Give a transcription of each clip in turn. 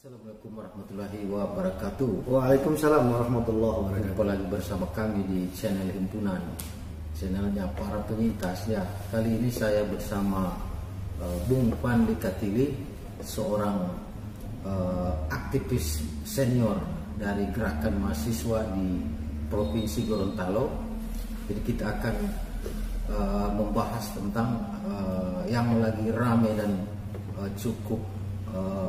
Assalamualaikum warahmatullahi wabarakatuh. Waalaikumsalam warahmatullahi wabarakatuh. Jumpa lagi bersama kami di channel Himpunan, channelnya para penyintas ya. Kali ini saya bersama Bung Fandi Katiwi, seorang aktivis senior dari gerakan mahasiswa di Provinsi Gorontalo. Jadi kita akan membahas tentang yang lagi ramai dan cukup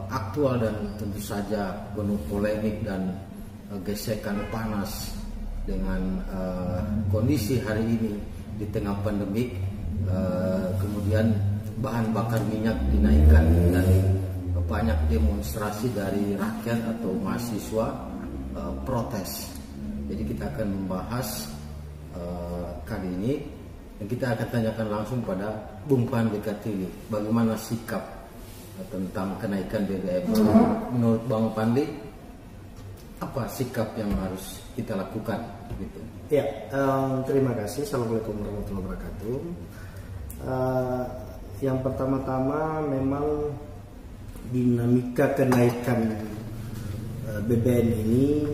aktual dan tentu saja penuh polemik dan gesekan panas dengan kondisi hari ini di tengah pandemik. Kemudian bahan bakar minyak dinaikkan dan banyak demonstrasi dari rakyat atau mahasiswa protes. Jadi kita akan membahas kali ini dan kita akan tanyakan langsung pada Bung Fandi Katiwi bagaimana sikap tentang kenaikan BBM. Menurut Bang Fandi, apa sikap yang harus kita lakukan gitu? Ya, terima kasih. Assalamualaikum warahmatullahi wabarakatuh. Yang pertama-tama memang dinamika kenaikan BBM ini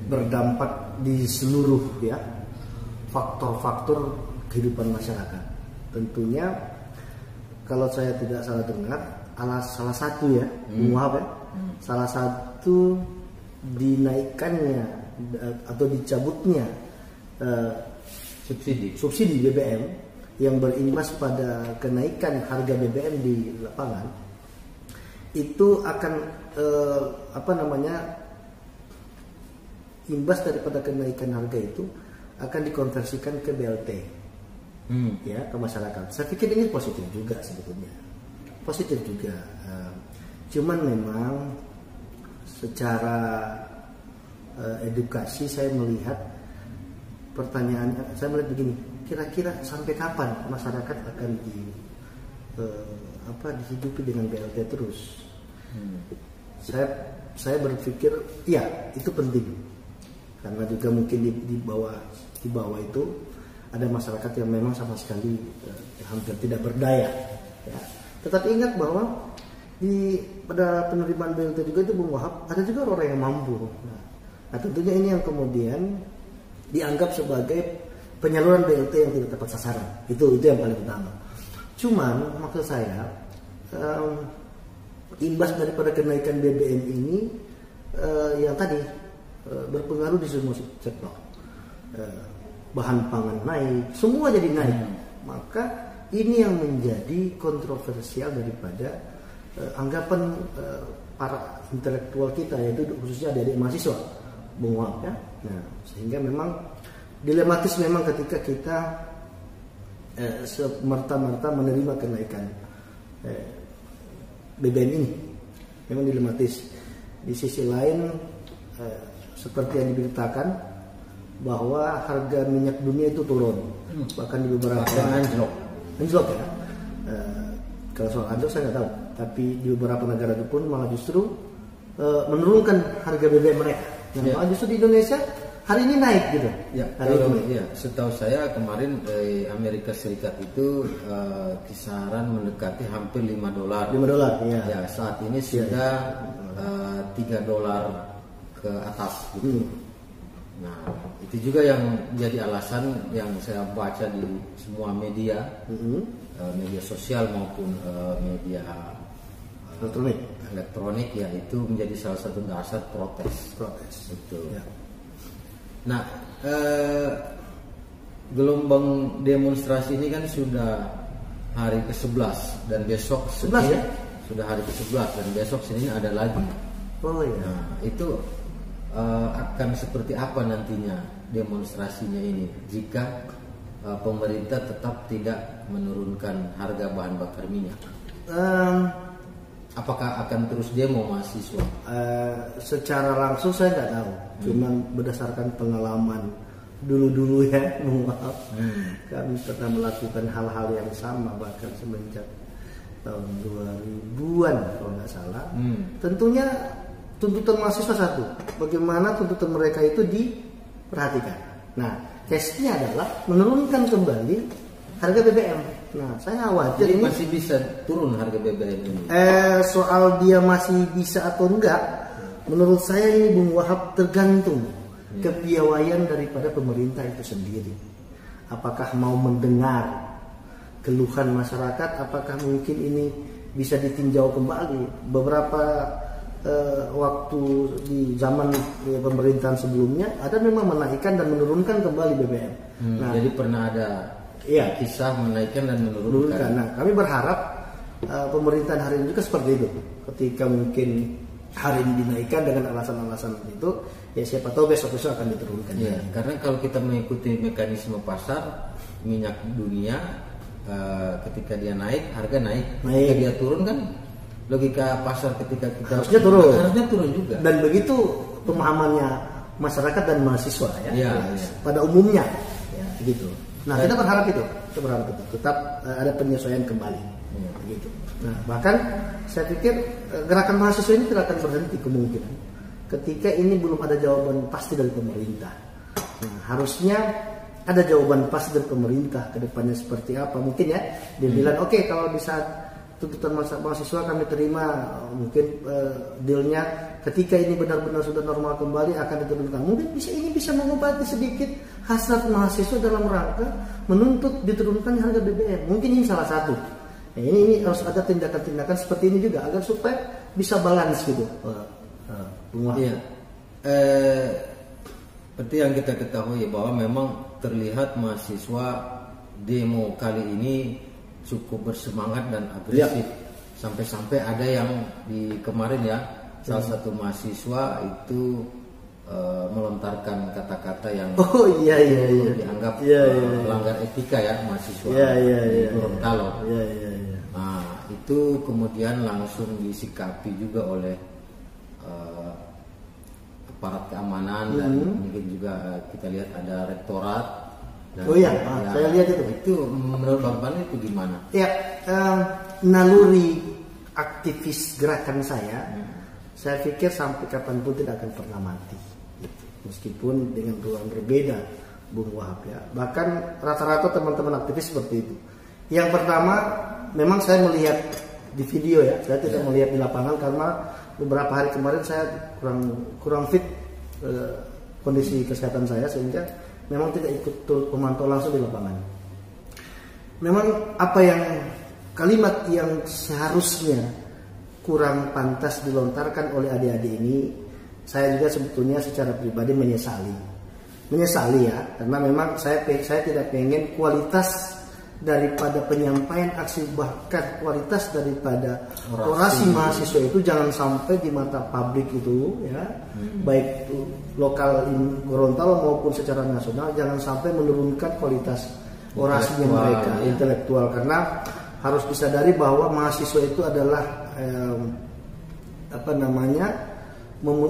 berdampak di seluruh ya faktor-faktor kehidupan masyarakat. Tentunya kalau saya tidak salah dengar, salah satu ya, maaf ya, salah satu dinaikkannya atau dicabutnya subsidi BBM yang berimbas pada kenaikan harga BBM di lapangan itu akan imbas daripada kenaikan harga itu akan dikonversikan ke BLT ya, ke masyarakat. Saya pikir ini positif juga sebetulnya. Positif juga, cuman memang secara edukasi saya melihat pertanyaannya, saya melihat begini, kira-kira sampai kapan masyarakat akan dihidupi dengan BLT terus? Saya berpikir ya itu penting karena juga mungkin di bawah itu ada masyarakat yang memang sama sekali hampir tidak berdaya ya. Tetapi ingat bahwa pada penerimaan BLT juga itu Bung Wahab, ada juga orang yang mampu. Nah tentunya ini yang kemudian dianggap sebagai penyaluran BLT yang tidak tepat sasaran. Itu yang paling utama. Cuman maksud saya imbas daripada kenaikan BBM ini yang tadi berpengaruh di semua sektor. Bahan pangan naik, semua jadi naik. Maka ini yang menjadi kontroversial daripada anggapan para intelektual kita, yaitu khususnya adik-adik mahasiswa, Bung Wahab ya. Nah, sehingga memang dilematis memang ketika kita semerta-merta menerima kenaikan BBM ini, memang dilematis. Di sisi lain, seperti yang diberitakan bahwa harga minyak dunia itu turun, bahkan di beberapa anjlok ya. Kalau soal anjlok saya nggak tahu, tapi di beberapa negara itu pun malah justru menurunkan harga BBM mereka. Nah, malah justru di Indonesia hari ini naik gitu. Ya, setahu saya kemarin Amerika Serikat itu kisaran mendekati hampir $5. $5 ya. Ya, saat ini sudah $3 ke atas gitu. Nah, itu juga yang jadi alasan yang saya baca di semua media, media sosial maupun media elektronik ya, itu menjadi salah satu dasar protes. Betul. Ya. Nah, gelombang demonstrasi ini kan sudah hari ke-11 dan besok ya? Sudah hari ke-11 dan besok Senin ada lagi. Oh ya. Nah, itu akan seperti apa nantinya demonstrasinya ini jika pemerintah tetap tidak menurunkan harga bahan bakar minyak? Apakah akan terus demo mahasiswa? Secara langsung saya nggak tahu, cuman berdasarkan pengalaman dulu ya, kami pernah melakukan hal-hal yang sama bahkan semenjak tahun 2000-an kalau nggak salah. Tentunya tuntutan mahasiswa satu, bagaimana tuntutan mereka itu diperhatikan. Nah, case-nya adalah menurunkan kembali harga BBM. Nah, saya khawatir Jadi ini masih bisa turun harga BBM ini. Soal dia masih bisa atau enggak, menurut saya ini Bung Wahab tergantung kepiawaian daripada pemerintah itu sendiri. Apakah mau mendengar keluhan masyarakat? Apakah mungkin ini bisa ditinjau kembali? Beberapa waktu di zaman pemerintahan sebelumnya ada memang menaikkan dan menurunkan kembali BBM. Nah, jadi pernah ada kisah menaikkan dan menurunkan. Nah, kami berharap pemerintahan hari ini juga seperti itu. Ketika mungkin hari ini dinaikkan dengan alasan-alasan itu, ya siapa tahu besok akan diturunkan. Ya, karena kalau kita mengikuti mekanisme pasar minyak dunia, ketika dia naik, harga naik. Ketika dia turun kan logika pasar ketika kita harusnya turun juga. Dan begitu pemahamannya masyarakat dan mahasiswa ya. Pada umumnya ya gitu. Nah, kita berharap itu tetap ada penyesuaian kembali gitu. Nah, bahkan saya pikir gerakan mahasiswa ini tidak akan berhenti kemungkinan ketika ini belum ada jawaban pasti dari pemerintah. Nah, harusnya ada jawaban pasti dari pemerintah ke depannya seperti apa. Mungkin ya dia bilang oke, kalau di saat tuntutan mahasiswa kami terima, mungkin dealnya ketika ini benar-benar sudah normal kembali akan diturunkan. Mungkin ini bisa mengobati sedikit hasrat mahasiswa dalam rangka menuntut diturunkan harga BBM. Mungkin ini salah satu. Nah, ini harus ada tindakan-tindakan seperti ini juga agar supaya bisa balance gitu. Iya. Seperti yang kita ketahui bahwa memang terlihat mahasiswa demo kali ini cukup bersemangat dan agresif. Sampai-sampai ada yang di kemarin salah satu mahasiswa itu melontarkan kata-kata yang dianggap melanggar etika mahasiswa di Gorontalo. Nah, itu kemudian langsung disikapi juga oleh aparat keamanan dan mungkin juga kita lihat ada rektorat. Dan saya lihat itu. Itu menurut Bapak itu gimana? Ya, naluri aktivis gerakan saya pikir sampai kapanpun tidak akan pernah mati. Gitu. Meskipun dengan ruang berbeda, Bung Wahab Bahkan rata-rata teman-teman aktivis seperti itu. Yang pertama, memang saya melihat di video saya tidak melihat di lapangan karena beberapa hari kemarin saya kurang fit kondisi kesehatan saya sehingga memang tidak ikut turut memantau langsung di lapangan. Memang apa yang kalimat yang seharusnya kurang pantas dilontarkan oleh adik-adik ini, saya juga sebetulnya secara pribadi menyesali karena memang saya tidak pengen kualitas daripada penyampaian aksi, bahkan kualitas daripada orasi mahasiswa itu jangan sampai di mata publik itu baik lokal Gorontalo maupun secara nasional jangan sampai menurunkan kualitas orasinya mereka intelektual, karena harus disadari bahwa mahasiswa itu adalah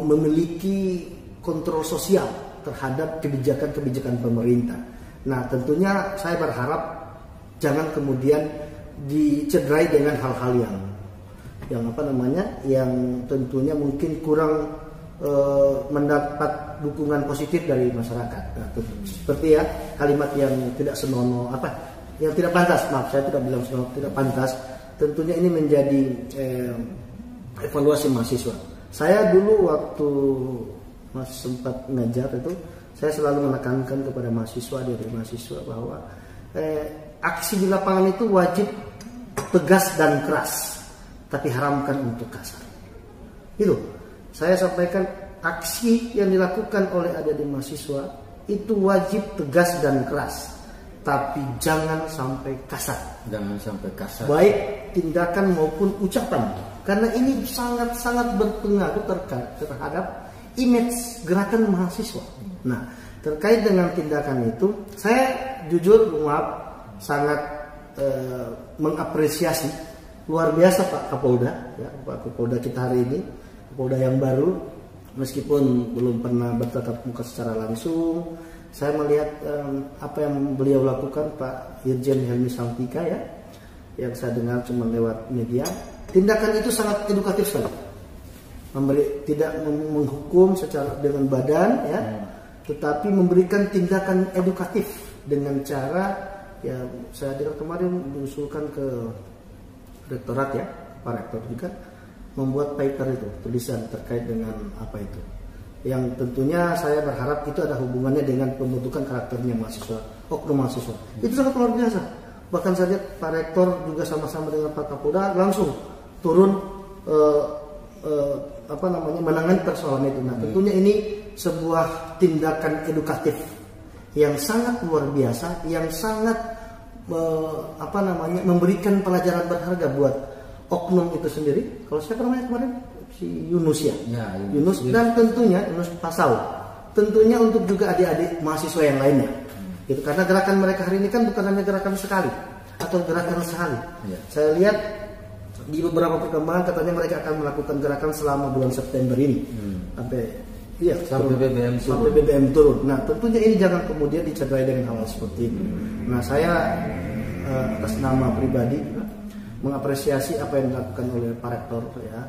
memiliki kontrol sosial terhadap kebijakan-kebijakan pemerintah. Nah, tentunya saya berharap jangan kemudian dicederai dengan hal-hal yang tentunya mungkin kurang mendapat dukungan positif dari masyarakat. Nah, seperti kalimat yang tidak senonoh yang tidak pantas. Maaf, saya tidak bilang senonoh, tidak pantas. Tentunya ini menjadi evaluasi mahasiswa. Saya dulu waktu masih sempat ngajar itu, saya selalu menekankan kepada mahasiswa bahwa aksi di lapangan itu wajib tegas dan keras, tapi haramkan untuk kasar. Itu saya sampaikan, aksi yang dilakukan oleh adik-adik mahasiswa itu wajib tegas dan keras, tapi jangan sampai kasar. Jangan sampai kasar. Baik tindakan maupun ucapan, karena ini sangat-sangat berpengaruh terhadap image gerakan mahasiswa. Nah, terkait dengan tindakan itu, saya jujur sangat mengapresiasi luar biasa Pak Kapolda, Pak Kapolda kita hari ini, Kapolda yang baru, meskipun belum pernah bertatap muka secara langsung. Saya melihat apa yang beliau lakukan, Pak Irjen Helmi Santika yang saya dengar cuma lewat media. Tindakan itu sangat edukatif sekali, tidak menghukum secara dengan badan tetapi memberikan tindakan edukatif dengan cara ya saya dengar kemarin diusulkan ke rektorat ya, Pak Rektor juga membuat paper itu, tulisan terkait dengan apa itu. Yang tentunya saya berharap itu ada hubungannya dengan pembentukan karakternya mahasiswa, oknum mahasiswa. Itu sangat luar biasa. Bahkan saya lihat Pak Rektor juga sama-sama dengan Pak Kapolda langsung turun menangani persoalan itu. Nah, tentunya ini sebuah tindakan edukatif yang sangat luar biasa, yang sangat memberikan pelajaran berharga buat oknum itu sendiri. Kalau siapa namanya kemarin, si Yunus ya, Yunus, dan tentunya Yunus Pasau, tentunya untuk juga adik-adik mahasiswa yang lainnya. Itu karena gerakan mereka hari ini kan bukan hanya gerakan sekali atau gerakan sehari. Saya lihat di beberapa perkembangan katanya mereka akan melakukan gerakan selama bulan September ini sampai BBM turun. Nah, tentunya ini jangan kemudian dicederai dengan hal seperti ini. Nah, saya atas nama pribadi mengapresiasi apa yang dilakukan oleh Pak Rektor ya,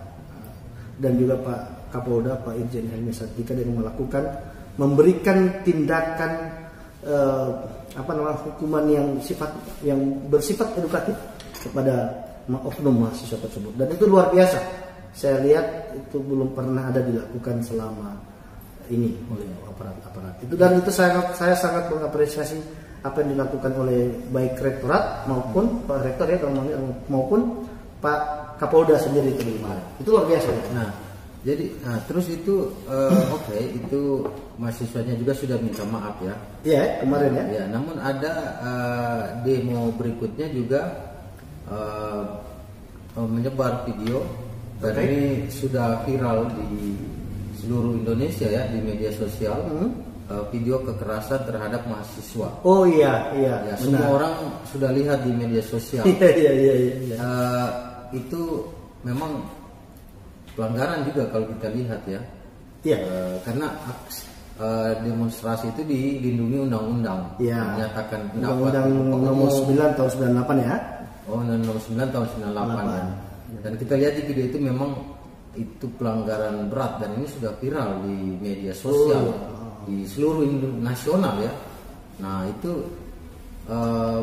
dan juga Pak Kapolda, Pak Irjen Helmi Sartika, yang memberikan tindakan hukuman yang bersifat edukatif kepada oknum mahasiswa tersebut, dan itu luar biasa. Saya lihat itu belum pernah ada dilakukan selama ini oleh aparat-aparat itu, dan itu saya sangat mengapresiasi apa yang dilakukan oleh baik rektorat maupun Pak Rektor ya maupun Pak Kapolda sendiri itu luar biasa. Nah, jadi terus itu itu mahasiswanya juga sudah minta maaf ya. Iya, kemarin ya. Ya, namun ada demo berikutnya juga menyebar video, dan ini sudah viral di seluruh Indonesia ya, di media sosial. Video kekerasan terhadap mahasiswa. Oh iya, ya, semua orang sudah lihat di media sosial. Iya. Itu memang pelanggaran juga kalau kita lihat ya. Iya. Karena demonstrasi itu dilindungi undang-undang. Iya. Menyatakan Undang-Undang nomor 9 tahun 98 ya. Oh, nomor 9 tahun 98 ya. Dan kita lihat di video itu memang itu pelanggaran berat, dan ini sudah viral di media sosial. Di seluruh nasional ya. Nah, itu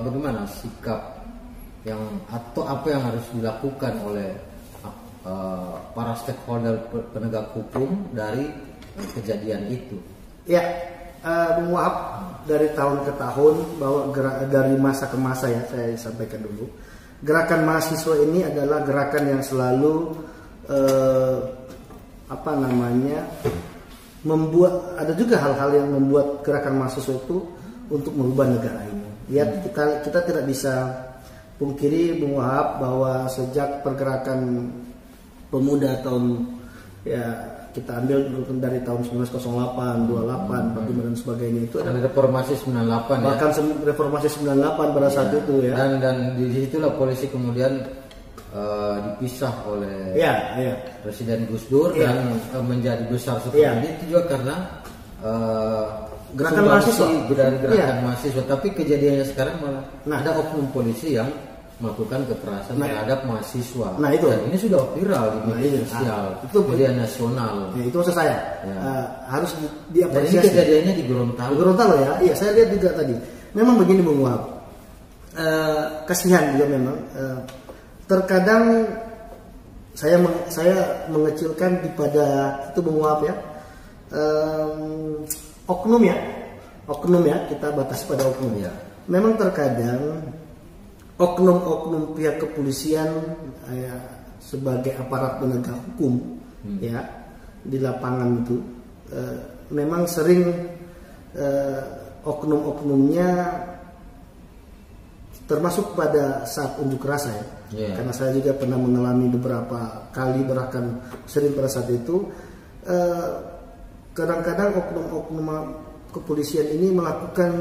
bagaimana sikap atau apa yang harus dilakukan oleh para stakeholder penegak hukum dari kejadian itu? Ya, maaf, dari tahun ke tahun bahwa dari masa ke masa ya, saya sampaikan dulu. Gerakan mahasiswa ini adalah gerakan yang selalu membuat, ada juga hal-hal yang membuat gerakan mahasiswa itu untuk merubah negara ini. Ya, kita tidak bisa pungkiri Bung Wahab bahwa sejak pergerakan pemuda kita ambil dari tahun 1908, 28, 45 dan sebagainya, itu ada reformasi 98 bahkan reformasi 98 pada saat itu ya. Dan di situlah polisi kemudian dipisah oleh Presiden Gus Dur dan menjadi besar seperti ini. Itu juga karena gerakan mahasiswa, mahasiswa. Tapi kejadiannya sekarang malah ada oknum polisi yang melakukan kekerasan terhadap mahasiswa. Nah, itu. Dan ini sudah viral di media sosial, itu media nasional. Ya, itu maksud saya. Harus diapresiasi. Dan ini kejadiannya di Gorontalo. Gorontalo ya. Iya, saya lihat juga tadi. Memang begini Bung Wahab. Kasihan juga memang. Terkadang saya mengecilkan pada itu Bung Wahab ya. Oknum ya, kita batasi pada oknum ya. Memang terkadang oknum-oknum pihak kepolisian sebagai aparat penegak hukum ya di lapangan itu memang sering oknum-oknumnya termasuk pada saat unjuk rasa ya. Karena saya juga pernah mengalami beberapa kali, bahkan sering pada saat itu kadang-kadang oknum-oknum kepolisian ini melakukan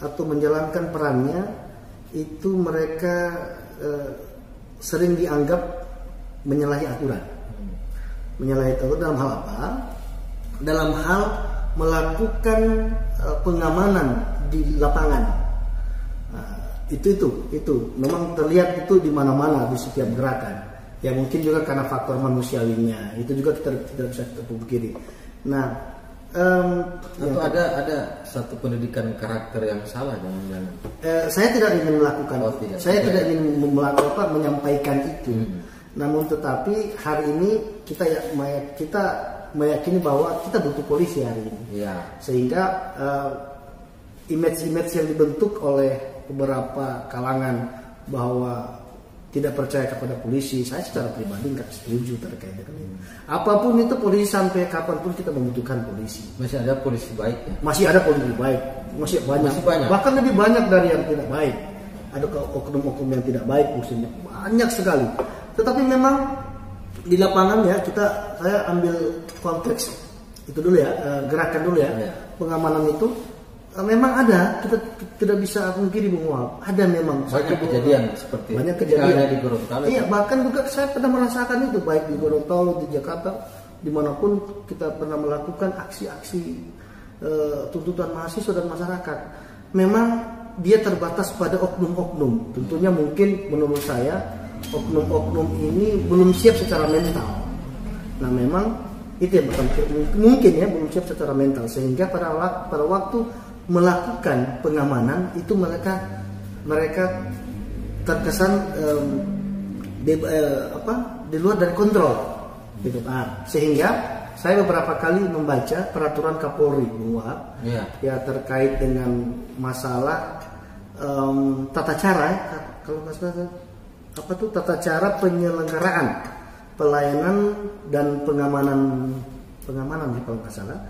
atau menjalankan perannya itu mereka sering dianggap menyalahi aturan. Menyalahi aturan dalam hal apa? Dalam hal melakukan pengamanan di lapangan. Itu memang terlihat itu di mana-mana di setiap gerakan. Ya mungkin juga karena faktor manusiawinya. Itu juga kita tidak bisa pungkiri. Nah, Atau ada satu pendidikan karakter yang salah jangan-jangan. Saya tidak ingin melakukan, saya tidak ingin menyampaikan itu. Namun tetapi hari ini kita meyakini bahwa kita butuh polisi hari ini. Ya. Sehingga image-image yang dibentuk oleh beberapa kalangan bahwa tidak percaya kepada polisi, saya secara pribadi nggak setuju terkait dengan itu. Apapun itu polisi, sampai kapanpun kita membutuhkan polisi. Masih ada polisi baik ya? Masih ada polisi baik, masih banyak. Bahkan lebih banyak dari yang tidak baik. Ada oknum-oknum yang tidak baik, maksudnya banyak sekali. Tetapi memang di lapangan ya, saya ambil konteks itu dulu ya, gerakan dulu ya. Pengamanan itu memang ada, kita tidak bisa mungkin menguap. Ada memang banyak kejadian seperti banyak kejadian di Gorontalo. Iya, bahkan juga saya pernah merasakan itu baik di Gorontalo, di Jakarta, dimanapun kita pernah melakukan aksi-aksi tuntutan mahasiswa dan masyarakat. Memang dia terbatas pada oknum-oknum. Tentunya mungkin menurut saya oknum-oknum ini belum siap secara mental. Nah memang itu yang mungkin ya belum siap secara mental, sehingga pada waktu melakukan pengamanan itu mereka terkesan di luar dari kontrol gitu. Sehingga saya beberapa kali membaca peraturan Kapolri bahwa ya terkait dengan masalah tata cara, kalau nggak salah tata cara penyelenggaraan pelayanan dan pengamanan kalau nggak salah,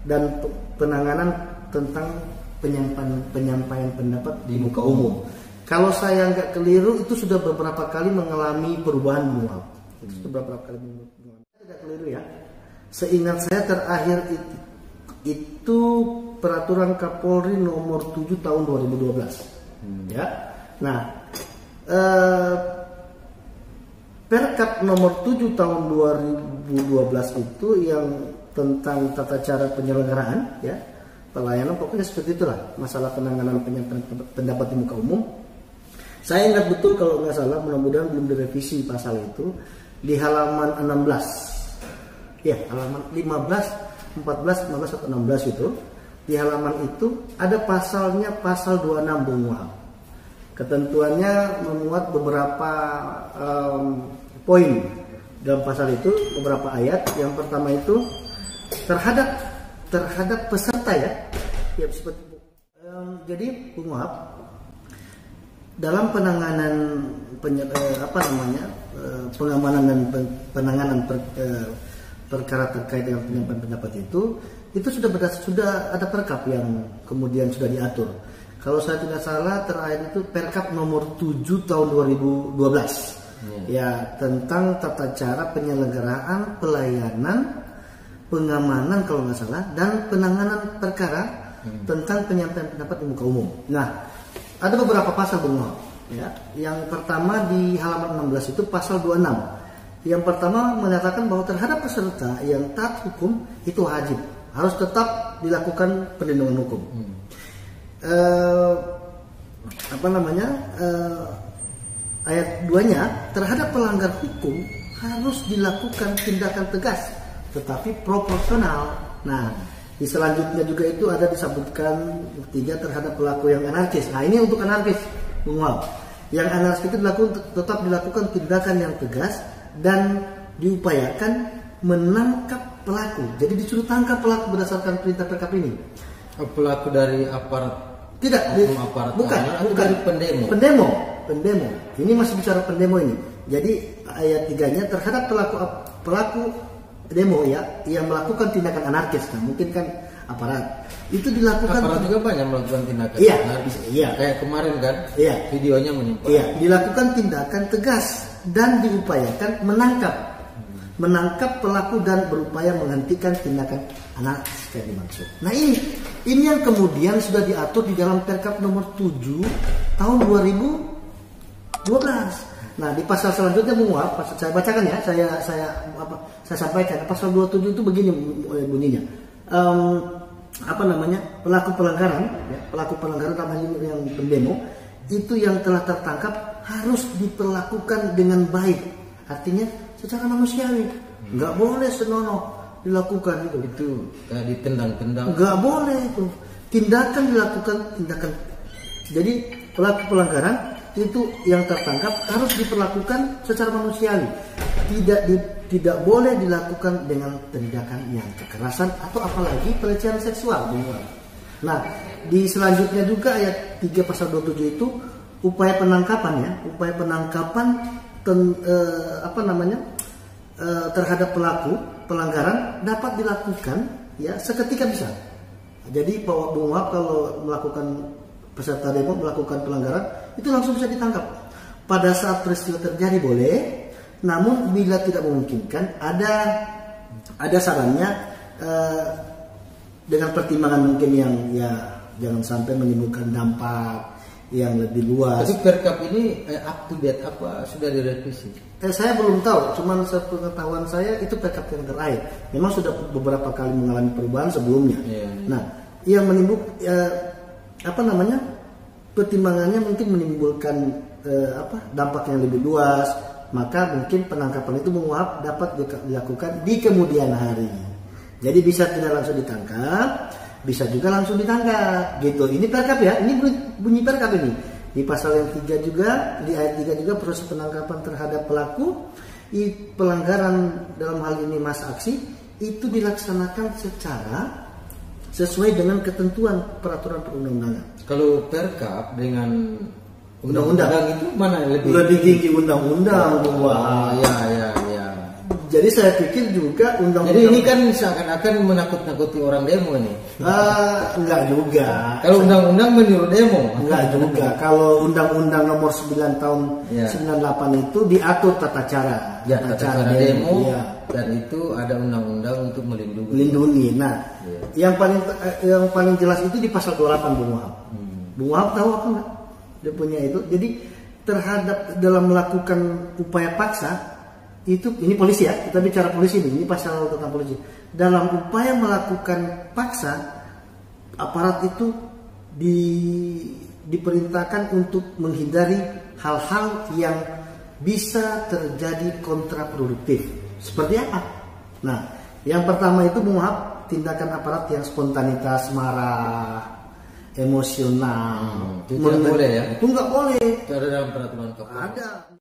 dan penanganan tentang penyampaian pendapat di muka umum. Kalau saya nggak keliru itu sudah beberapa kali mengalami perubahan manual. Itu sudah beberapa kali mengalami. Tidak keliru ya. Seingat saya terakhir itu peraturan Kapolri nomor 7 tahun 2012. Ya. Nah, Perkap nomor 7 tahun 2012 itu yang tentang tata cara penyelenggaraan ya pelayanan, pokoknya seperti itulah, masalah penanganan penyampaian pendapat di muka umum. Saya ingat betul kalau nggak salah, mudah-mudahan belum direvisi pasal itu, di halaman 16 ya, halaman 15, 14, 15 atau 16 itu, di halaman itu ada pasalnya, pasal 26 Bung Wahab. Ketentuannya memuat beberapa poin dalam pasal itu, beberapa ayat. Yang pertama itu terhadap peserta ya seperti jadi Bung Wahab, dalam penanganan pengamanan dan penanganan perkara terkait dengan penyampaian pendapat itu sudah ada perkap yang kemudian sudah diatur. Kalau saya tidak salah terakhir itu Perkap nomor 7 tahun 2012 ya tentang tata cara penyelenggaraan pelayanan pengamanan kalau nggak salah dan penanganan perkara tentang penyampaian pendapat di muka umum. Nah, ada beberapa pasal Bung Wahab ya. Yang pertama di halaman 16 itu pasal 26. Yang pertama menyatakan bahwa terhadap peserta yang taat hukum itu wajib harus tetap dilakukan perlindungan hukum. Ayat 2-nya terhadap pelanggar hukum harus dilakukan tindakan tegas tetapi proporsional. Nah, di selanjutnya juga itu ada disebutkan 3 terhadap pelaku yang anarkis. Nah, ini untuk anarkis, yang anarkis itu tetap dilakukan tindakan yang tegas dan diupayakan menangkap pelaku. Jadi disuruh tangkap pelaku berdasarkan perintah Perkap ini. Pelaku dari aparat? Tidak, bukan dari pendemo. Ini masih bicara pendemo ini. Jadi ayat 3-nya terhadap pelaku demo ya yang melakukan tindakan anarkis. Nah, mungkin kan aparat itu dilakukan. Aparat juga banyak melakukan tindakan anarkis. Iya. Kayak kemarin kan? Iya. Videonya menyimpang. Iya. Dilakukan tindakan tegas dan diupayakan menangkap pelaku dan berupaya menghentikan tindakan anarkis kayak dimaksud. Nah ini yang kemudian sudah diatur di dalam Perkap nomor 7 tahun 2012. Nah, di pasal selanjutnya Bung Wahab, saya bacakan ya, saya sampaikan. Pasal 27 itu begini bunyinya. Pelaku pelanggaran dalam hal ini yang pendemo itu yang telah tertangkap harus diperlakukan dengan baik. Artinya secara manusiawi. Nggak boleh senonoh dilakukan itu. Itu ditendang-tendang. Nggak boleh itu. Tindakan dilakukan, tindakan. Jadi pelaku pelanggaran itu yang tertangkap harus diperlakukan secara manusiawi. Tidak boleh dilakukan dengan tindakan yang kekerasan atau apalagi pelecehan seksual. Nah, di selanjutnya juga ayat 3 pasal 27 itu upaya penangkapan ya, upaya penangkapan terhadap pelaku pelanggaran dapat dilakukan ya seketika bisa. Jadi Pak Bung Wahab kalau melakukan peserta demo melakukan pelanggaran itu langsung bisa ditangkap. Pada saat peristiwa terjadi boleh, namun bila tidak memungkinkan ada sarannya dengan pertimbangan mungkin yang ya jangan sampai menimbulkan dampak yang lebih luas. Tapi Perkap ini up to date apa sudah direvisi? Saya belum tahu, cuman sepengetahuan saya itu Perkap yang terakhir. Memang sudah beberapa kali mengalami perubahan sebelumnya. Yeah. Nah, yang pertimbangannya mungkin menimbulkan dampak yang lebih luas, maka mungkin penangkapan itu dapat dilakukan di kemudian hari. Jadi bisa tidak langsung ditangkap, bisa juga langsung ditangkap gitu. Ini Perkap ya, ini bunyi Perkap ini. Di pasal yang 3 juga, di ayat 3 juga proses penangkapan terhadap pelaku pelanggaran dalam hal ini masa aksi itu dilaksanakan sesuai dengan ketentuan peraturan perundang-undangan. Kalau Perkap dengan undang-undang itu mana yang lebih tinggi undang-undang. Ya. Jadi saya pikir juga undang-undang. Jadi ini kan seakan-akan menakut-nakuti orang demo ini. Enggak juga. Kalau undang-undang menyuruh demo. Enggak juga. Kalau undang-undang nomor 9 tahun 98 itu diatur tata cara. Ya, tata cara demo. Ya. Dan itu ada undang-undang untuk melindungi. Nah, yang paling jelas itu di pasal 28 Bung Wahab. Bung Wahab tahu apa enggak? Dia punya itu. Jadi terhadap dalam melakukan upaya paksa itu, ini polisi ya, kita bicara polisi ini pasal tentang polisi. Dalam upaya melakukan paksa, aparat itu diperintahkan untuk menghindari hal-hal yang bisa terjadi kontraproduktif. Seperti apa? Nah, yang pertama itu Muhab, tindakan aparat yang spontanitas, marah, emosional. Itu tidak boleh ya? Itu nggak boleh. Itu ada dalam peraturan Kapolri. Ada.